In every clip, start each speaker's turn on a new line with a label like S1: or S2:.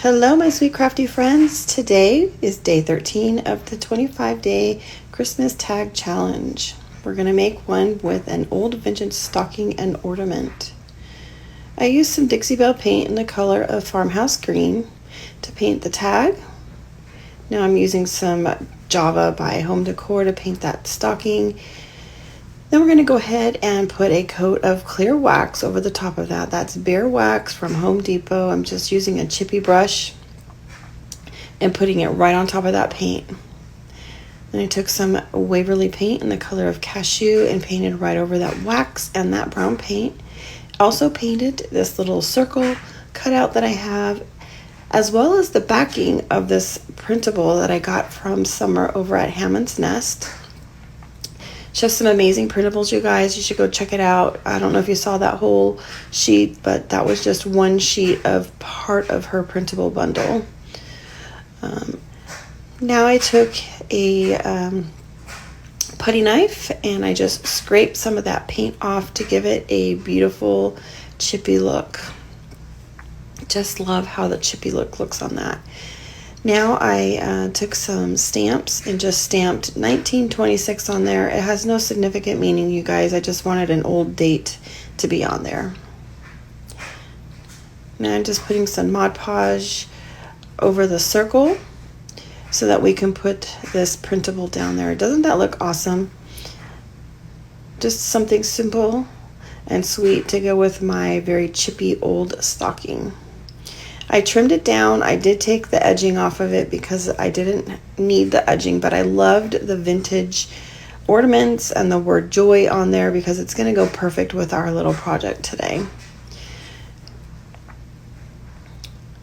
S1: Hello, my sweet crafty friends. Today is day 13 of the 25-day Christmas tag challenge. We're going to make one with an old vintage stocking and ornament. I used some Dixie Belle paint in the color of Farmhouse Green to paint the tag. Now I'm using some Java by Home Decor to paint that stocking. Then we're going to go ahead and put a coat of clear wax over the top of that. That's bare wax from Home Depot. I'm just using a chippy brush and putting it right on top of that paint. Then I took some Waverly paint in the color of cashew and painted right over that wax and that brown paint. Also painted this little circle cutout that I have, as well as the backing of this printable that I got from Summer over at Hammond's Nest. Just some amazing printables, you guys. You should go check it out. I don't know if you saw that whole sheet, but that was just one sheet of part of her printable bundle. Now I took a putty knife and I just scraped some of that paint off to give it a beautiful chippy look. Just love how the chippy look looks on that. Now I took some stamps and just stamped 1926 on there. It has no significant meaning, you guys. I just wanted an old date to be on there. Now I'm just putting some Mod Podge over the circle so that we can put this printable down there. Doesn't that look awesome? Just something simple and sweet to go with my very chippy old stocking. I trimmed it down. I did take the edging off of it because I didn't need the edging, but I loved the vintage ornaments and the word joy on there because it's going to go perfect with our little project today.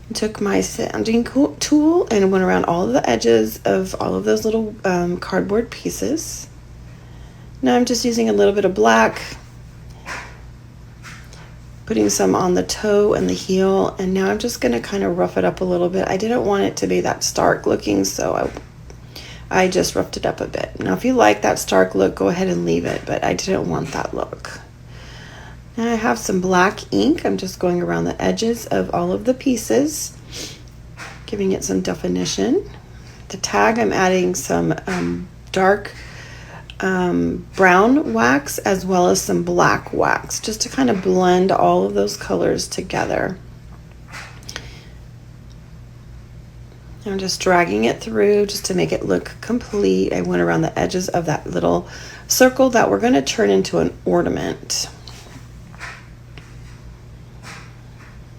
S1: I took my sanding tool and went around all of the edges of all of those little cardboard pieces. Now I'm just using a little bit of black, putting some on the toe and the heel, and now I'm just going to kind of rough it up a little bit. I didn't want it to be that stark looking, so I just roughed it up a bit. Now if you like that stark look, go ahead and leave it, but I didn't want that look. Now I have some black ink. I'm just going around the edges of all of the pieces, giving it some definition. The tag, I'm adding some dark brown wax as well as some black wax just to kind of blend all of those colors together. I'm just dragging it through just to make it look complete. I went around the edges of that little circle that we're going to turn into an ornament.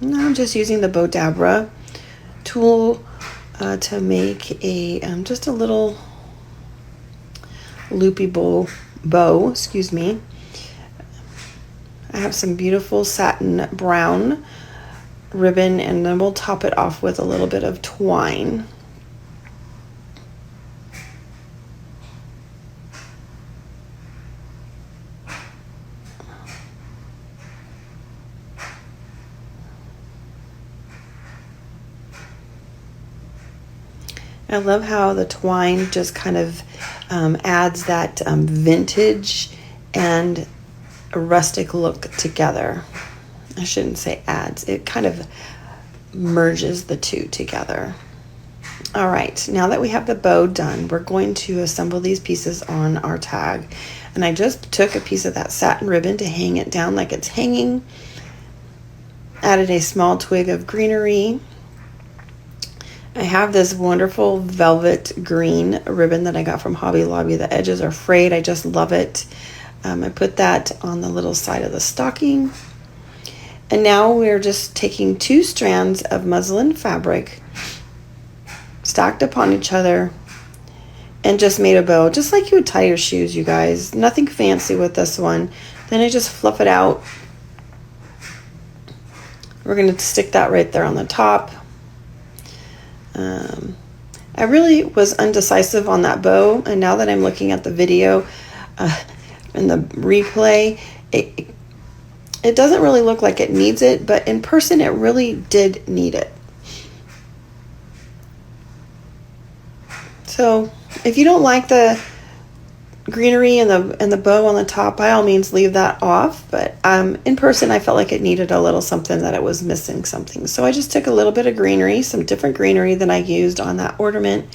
S1: Now I'm just using the Bow Dabra tool to make a just a little loopy bow, excuse me. I have some beautiful satin brown ribbon, and then we'll top it off with a little bit of twine. I love how the twine just kind of adds that vintage and a rustic look together. I shouldn't say adds, it kind of merges the two together. All right, now that we have the bow done, we're going to assemble these pieces on our tag. And I just took a piece of that satin ribbon to hang it down like it's hanging. Added a small twig of greenery. I have this wonderful velvet green ribbon that I got from Hobby Lobby. The edges are frayed. I just love it. I put that on the little side of the stocking. And now we're just taking 2 strands of muslin fabric, stacked upon each other, and just made a bow, just like you would tie your shoes, you guys. Nothing fancy with this one. Then I just fluff it out. We're going to stick that right there on the top. I really was undecisive on that bow, and now that I'm looking at the video and the replay, it doesn't really look like it needs it, but in person it really did need it. So if you don't like the greenery and the bow on the top, by all means leave that off, but in person I felt like it needed a little something, that it was missing something. So I just took a little bit of greenery, some different greenery than I used on that ornament,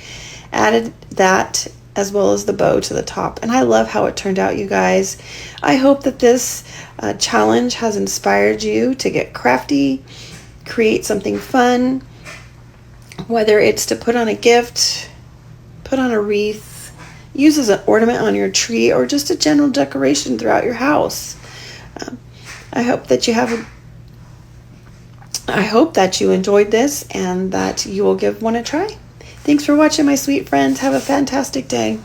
S1: added that as well as the bow to the top, and I love how it turned out, you guys. I hope that this challenge has inspired you to get crafty, create something fun, whether it's to put on a gift, put on a wreath, use as an ornament on your tree, or just a general decoration throughout your house. I hope that you enjoyed this and that you will give one a try. Thanks for watching, my sweet friends. Have a fantastic day.